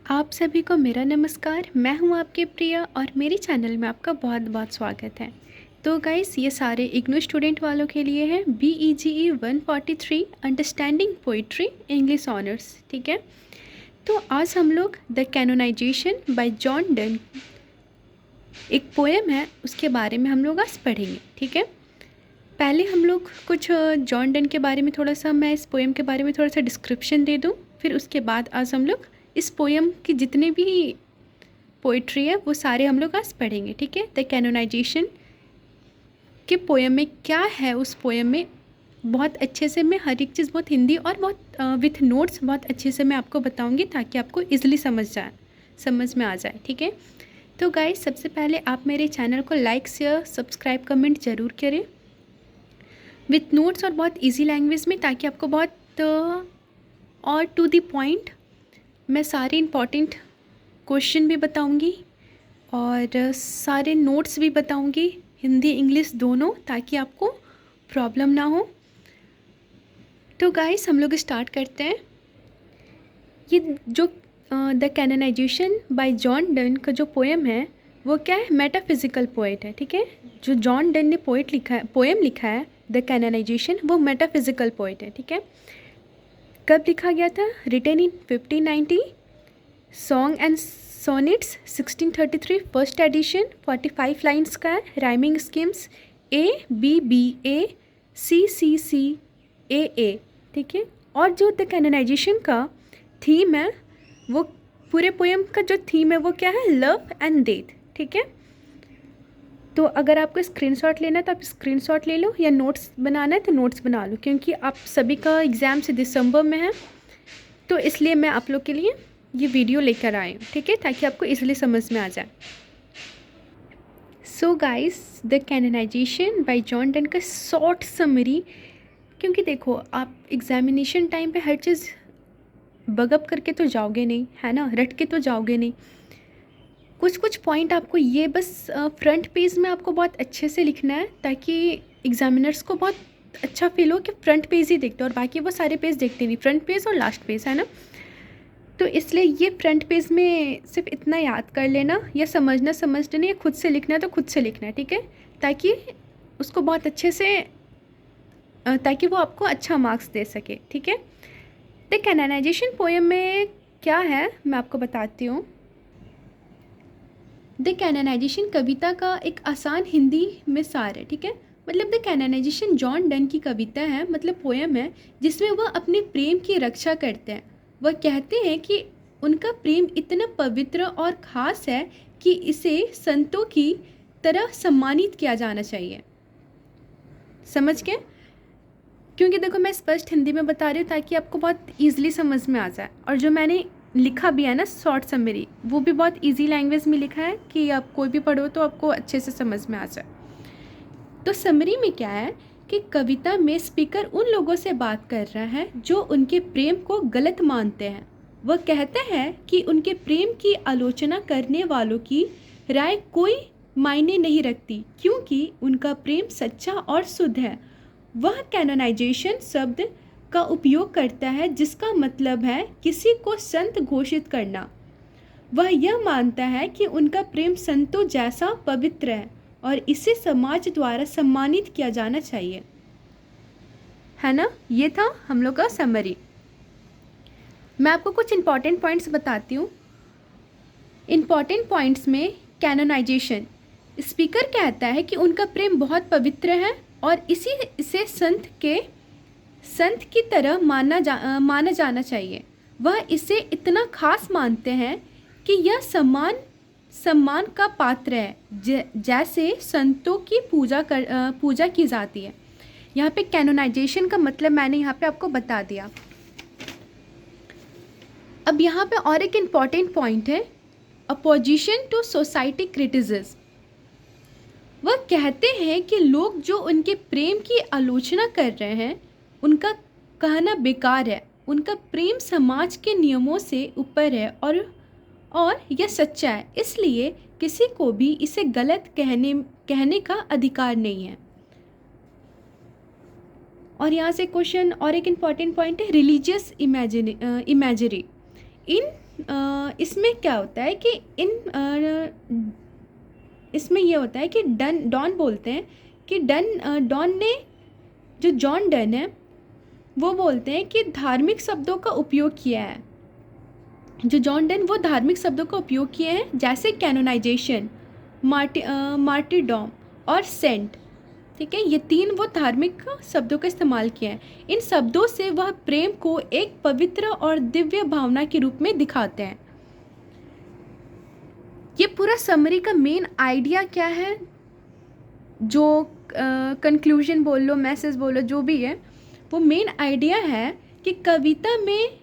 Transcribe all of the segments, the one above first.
आप सभी को मेरा नमस्कार। मैं हूं आपके प्रिया और मेरे चैनल में आपका बहुत बहुत स्वागत है। तो गाइस, ये सारे इग्नू स्टूडेंट वालों के लिए है BEGE 143 understanding poetry English honours. ठीक है, तो आज हम लोग the canonization by John Donne, एक पोएम है, उसके बारे में हम लोग आज पढ़ेंगे। ठीक है, पहले हम लोग कुछ जॉन डन के बारे में थोड़ा सा, मैं इस पोएम के बारे में थोड़ा सा डिस्क्रिप्शन दे दूं, फिर उसके बाद आज हम लोग इस पोएम की जितने भी पोइट्री है वो सारे हम लोग आज पढ़ेंगे। ठीक है, द कैनोनाइजेशन के पोएम में क्या है, उस पोएम में बहुत अच्छे से मैं हर एक चीज़ बहुत हिंदी और बहुत विथ नोट्स बहुत अच्छे से मैं आपको बताऊंगी, ताकि आपको इजीली समझ में आ जाए। ठीक है, तो गाइस, सबसे पहले आप मेरे चैनल को लाइक शेयर सब्सक्राइब कमेंट ज़रूर करें विथ नोट्स और बहुत इजी लैंग्वेज में, ताकि आपको बहुत और टू द पॉइंट मैं सारे इम्पॉर्टेंट क्वेश्चन भी बताऊंगी और सारे नोट्स भी बताऊंगी, हिंदी इंग्लिश दोनों, ताकि आपको प्रॉब्लम ना हो। तो गाइस, हम लोग स्टार्ट करते हैं। ये जो the canonization by John Donne का जो पोएम है वो क्या है, मेटाफिजिकल पोएट है। ठीक है, जो जॉन डन ने पोएम लिखा है द कैनोनाइजेशन, वो मेटाफिजिकल पोएट है। ठीक है, कब लिखा गया था? Written in 1590, song and sonnets 1633 first edition, 45 lines का है, राइमिंग स्कीम्स ABBA CCCAA। ठीक है, और जो द कैनोनाइजेशन का थीम है, वो पूरे पोएम का जो थीम है वो क्या है, लव एंड डेथ। ठीक है, तो अगर आपको स्क्रीनशॉट लेना है तो आप स्क्रीनशॉट ले लो, या नोट्स बनाना है तो नोट्स बना लो, क्योंकि आप सभी का एग्ज़ाम से दिसंबर में है, तो इसलिए मैं आप लोग के लिए ये वीडियो लेकर आई हूँ। ठीक है, ताकि आपको इजीली समझ में आ जाए। So guys, the canonization by John Donne का शॉर्ट समरी, क्योंकि देखो, आप एग्जामिनेशन टाइम पे हर चीज़ बगअप करके तो जाओगे नहीं, है ना, रट के तो जाओगे नहीं। कुछ कुछ पॉइंट आपको ये बस फ्रंट पेज में आपको बहुत अच्छे से लिखना है, ताकि एग्जामिनर्स को बहुत अच्छा फील हो कि फ्रंट पेज ही देखते, और बाकी वो सारे पेज देखते नहीं, फ्रंट पेज और लास्ट पेज, है ना। तो इसलिए ये फ्रंट पेज में सिर्फ इतना याद कर लेना, या समझना नहीं, या खुद से लिखना है तो खुद से लिखना है। ठीक है, ताकि उसको बहुत अच्छे से ताकि वो आपको अच्छा मार्क्स दे सके। ठीक है, द कैनोनाइजेशन पोएम में क्या है मैं आपको बताती हूँ। द कैनोनाइजेशन कविता का एक आसान हिंदी में सार है। ठीक है, मतलब द कैनोनाइजेशन जॉन डन की कविता है, मतलब पोएम है, जिसमें वह अपने प्रेम की रक्षा करते हैं। वह कहते हैं कि उनका प्रेम इतना पवित्र और ख़ास है कि इसे संतों की तरह सम्मानित किया जाना चाहिए। समझ गए? क्योंकि देखो, मैं स्पष्ट हिंदी में बता रही हूँ ताकि आपको बहुत ईजिली समझ में आ जाए, और जो मैंने लिखा भी है ना शॉर्ट समरी, वो भी बहुत इजी लैंग्वेज में लिखा है कि आप कोई भी पढ़ो तो आपको अच्छे से समझ में आ जाए। तो समरी में क्या है कि कविता में स्पीकर उन लोगों से बात कर रहा है जो उनके प्रेम को गलत मानते हैं। वह कहता है कि उनके प्रेम की आलोचना करने वालों की राय कोई मायने नहीं रखती, क्योंकि उनका प्रेम सच्चा और शुद्ध है। वह कैनोनाइजेशन शब्द का उपयोग करता है, जिसका मतलब है किसी को संत घोषित करना। वह यह मानता है कि उनका प्रेम संतों जैसा पवित्र है और इसे समाज द्वारा सम्मानित किया जाना चाहिए, है ना। ये था हम लोग का समरी। मैं आपको कुछ इंपॉर्टेंट पॉइंट्स बताती हूँ। इंपॉर्टेंट पॉइंट्स में कैनोनाइजेशन, स्पीकर कहता है कि उनका प्रेम बहुत पवित्र है और इसे संत की तरह माना जाना चाहिए। वह इसे इतना खास मानते हैं कि यह सम्मान का पात्र है, जैसे संतों की पूजा की जाती है। यहाँ पे कैनोनाइजेशन का मतलब मैंने यहाँ पे आपको बता दिया। अब यहाँ पे और एक इम्पॉर्टेंट पॉइंट है, अपोजिशन टू सोसाइटी क्रिटिसिज्म। वह कहते हैं कि लोग जो उनके प्रेम की आलोचना कर रहे हैं, उनका कहना बेकार है। उनका प्रेम समाज के नियमों से ऊपर है और यह सच्चा है, इसलिए किसी को भी इसे गलत कहने का अधिकार नहीं है। और यहाँ से क्वेश्चन और एक इम्पॉर्टेंट पॉइंट है, रिलीजियस इमेजरी। इन इसमें क्या होता है कि इसमें ये होता है कि डॉन बोलते हैं कि डॉन ने, जो जॉन डन है वो बोलते हैं कि धार्मिक शब्दों का उपयोग किया है। जो जॉन डन वो धार्मिक शब्दों का उपयोग किए हैं, जैसे कैनोनाइजेशन, मार्टिरडम और सेंट। ठीक है, ये 3 वो धार्मिक शब्दों का इस्तेमाल किया है। इन शब्दों से वह प्रेम को एक पवित्र और दिव्य भावना के रूप में दिखाते हैं। ये पूरा समरी का मेन आइडिया क्या है, जो कंक्लूजन बोल लो, मैसेज बोलो, जो भी है, वो मेन आइडिया है कि कविता में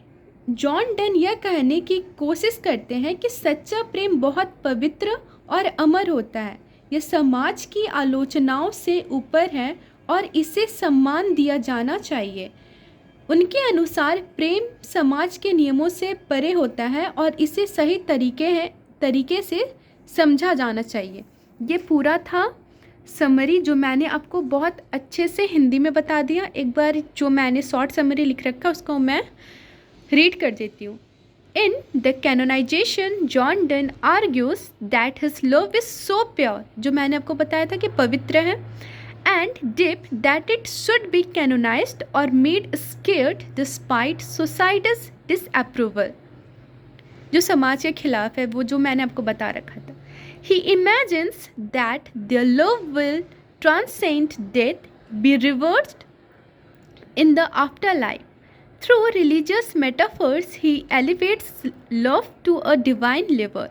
जॉन डन यह कहने की कोशिश करते हैं कि सच्चा प्रेम बहुत पवित्र और अमर होता है। यह समाज की आलोचनाओं से ऊपर है और इसे सम्मान दिया जाना चाहिए। उनके अनुसार प्रेम समाज के नियमों से परे होता है और इसे सही तरीके से समझा जाना चाहिए। ये पूरा था समरी, जो मैंने आपको बहुत अच्छे से हिंदी में बता दिया। एक बार जो मैंने शॉर्ट समरी लिख रखा उसको मैं रीड कर देती हूँ। In the canonisation John Donne argues that his love is so pure, जो मैंने आपको बताया था कि पवित्र है, and deep that it should be canonised और made sacred despite society's disapproval, जो समाज के खिलाफ है, वो जो मैंने आपको बता रखा था। He imagines that their love will transcend death, be reversed in the afterlife. Through religious metaphors, he elevates love to a divine level,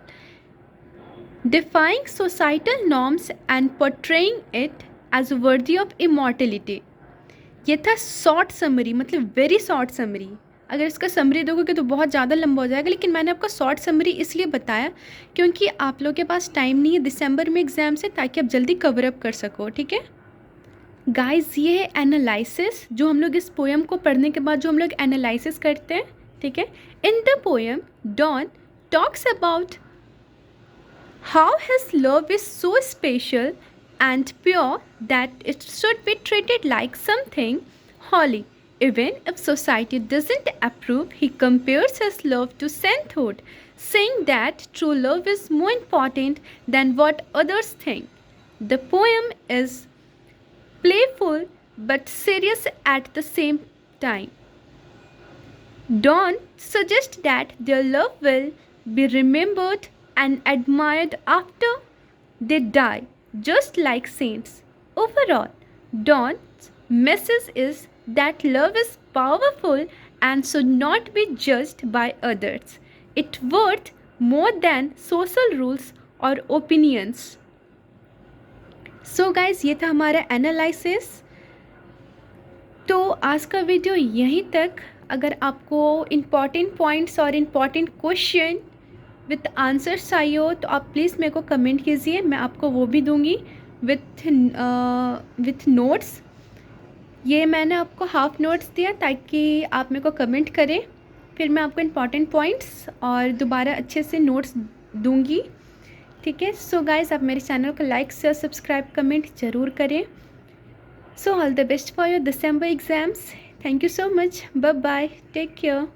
defying societal norms and portraying it as worthy of immortality. ये था short summary, मतलब very short summary. अगर इसका summary देखोगे तो बहुत ज़्यादा लंबा हो जाएगा, लेकिन मैंने आपको शॉर्ट समरी इसलिए बताया क्योंकि आप लोगों के पास टाइम नहीं है, दिसंबर में एग्ज़ाम्स है, ताकि आप जल्दी कवर अप कर सको। ठीक है गाइस, ये है एनालिसिस, जो हम लोग इस पोएम को पढ़ने के बाद जो हम लोग एनालिसिस करते हैं। ठीक है, in the poem Donne talks about how his love is so special and pure that it should be treated like something holy. Even if society doesn't approve, he compares his love to sainthood, saying that true love is more important than what others think. The poem is playful but serious at the same time. Dawn suggests that their love will be remembered and admired after they die, just like saints. Overall, Dawn's message is that love is powerful and should not be judged by others. It's worth more than social rules or opinions. So guys, ये था हमारा analysis. तो आज का video यहीं तक। अगर आपको इम्पॉर्टेंट पॉइंट्स और इम्पॉर्टेंट क्वेश्चन विथ आंसर्स चाहिए हो तो आप प्लीज़ मेरे को कमेंट कीजिए, मैं आपको वो भी दूंगी विथ नोट्स। ये मैंने आपको हाफ नोट्स दिया ताकि आप मेरे को कमेंट करें, फिर मैं आपको इम्पॉर्टेंट पॉइंट्स और दोबारा अच्छे से नोट्स दूंगी। ठीक है, सो गाइस, आप मेरे चैनल को लाइक शेयर सब्सक्राइब कमेंट ज़रूर करें। So all the best for your December exams. Thank you so much, bye bye, take care.